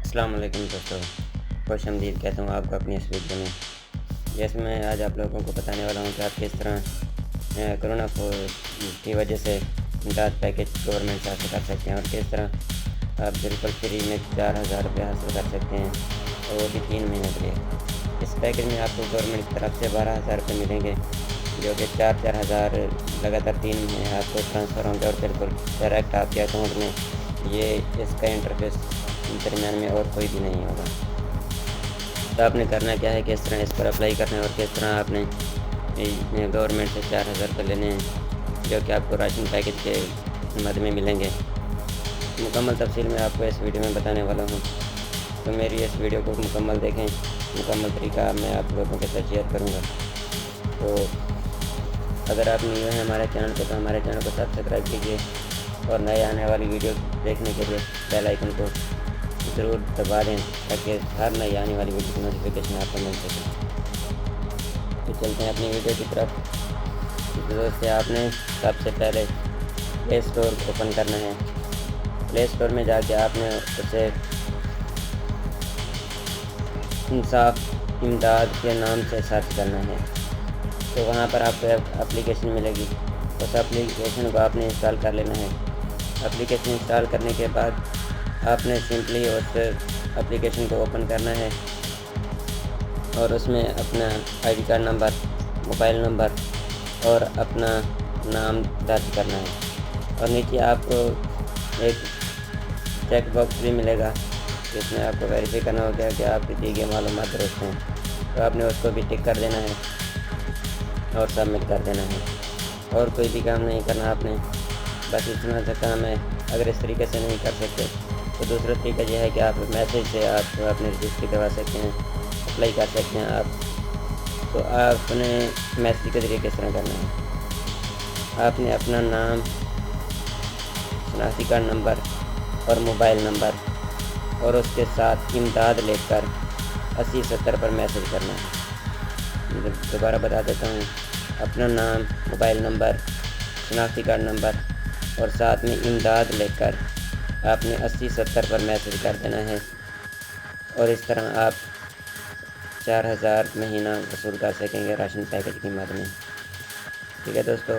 السلام علیکم دوستوں، خوش آمدید کہتا ہوں آپ کو اپنی اس ویڈیو میں، جس میں آج آپ لوگوں کو بتانے والا ہوں کہ آپ کس طرح کرونا کی وجہ سے امداد پیکج گورنمنٹ سے حاصل کر سکتے ہیں اور کس طرح آپ بالکل فری میں 4000 روپے حاصل کر سکتے ہیں، اور وہ بھی 3 مہینے کے لیے۔ اس پیکج میں آپ کو گورنمنٹ کی طرف سے 12000 روپے ملیں گے، جو کہ 4,000 لگاتار 3 مہینے آپ کو ٹرانسفر ہوں گے اور بالکل ڈائریکٹ آپ کے اکاؤنٹ میں۔ یہ اس کا انٹرفیس درمیان میں اور کوئی بھی نہیں ہوگا۔ تو آپ نے کرنا کیا ہے کہ اس طرح اس پر اپلائی کرنا ہے اور کس طرح آپ نے گورنمنٹ سے 4000 روپے لینے ہیں، جو کہ آپ کو راشن پیکج کے مد میں ملیں گے۔ مکمل تفصیل میں آپ کو اس ویڈیو میں بتانے والا ہوں، تو میری اس ویڈیو کو مکمل دیکھیں۔ مکمل طریقہ میں آپ لوگوں کے ساتھ شیئر کروں گا۔ تو اگر آپ نیو ہیں ہمارے چینل پہ تو ہمارے چینل کو سبسکرائب کیجیے، اور نئے آنے والی ویڈیو دیکھنے کے لیے بیل آئیکن کو ضرور دبا دیں تاکہ ہر نئی آنے والی ویڈیو کی نوٹیفیکیشن آپ کو مل سکے۔ تو چلتے ہیں اپنی ویڈیو کی طرف۔ دوستوں، آپ نے سب سے پہلے پلے اسٹور اوپن کرنا ہے۔ پلے اسٹور میں جا کے آپ نے اسے انصاف امداد کے نام سے سرچ کرنا ہے، تو وہاں پر آپ کو اپلیکیشن ملے گی۔ اس اپلیکیشن کو آپ نے انسٹال کر لینا ہے۔ اپلیکیشن انسٹال کرنے کے بعد آپ نے سمپلی اس اپلیکیشن کو اوپن کرنا ہے اور اس میں اپنا ID card number, mobile number اور اپنا نام درج کرنا ہے، اور نیچے آپ کو ایک چیک باکس بھی ملے گا جس میں آپ کو ویریفائی کرنا ہوگا کہ آپ کی دی گئی معلومات درست ہیں، تو آپ نے اس کو بھی ٹک کر دینا ہے اور سبمٹ کر دینا ہے۔ اور کوئی بھی کام نہیں کرنا آپ نے، بس اتنا سا کام ہے۔ اگر اس طریقے سے نہیں کر سکتے تو دوسرا طریقہ یہ ہے کہ آپ میسیج سے آپ اپنی رجسٹری کروا سکتے ہیں، اپلائی کر سکتے ہیں آپ۔ تو آپ نے میسیج کے ذریعے کس طرح کرنا ہے، آپ نے اپنا نام، شناختی کارڈ نمبر اور موبائل نمبر اور اس کے ساتھ امداد لکھ کر 8070 پر میسیج کرنا ہے۔ دوبارہ بتا دیتا ہوں، اپنا نام، موبائل نمبر، شناختی کارڈ نمبر اور ساتھ میں امداد لکھ کر آپ نے 8070 پر میسیج کر دینا ہے، اور اس طرح آپ 4000 مہینہ وصول کر سکیں گے راشن پیکج کی مد میں۔ ٹھیک ہے دوستو۔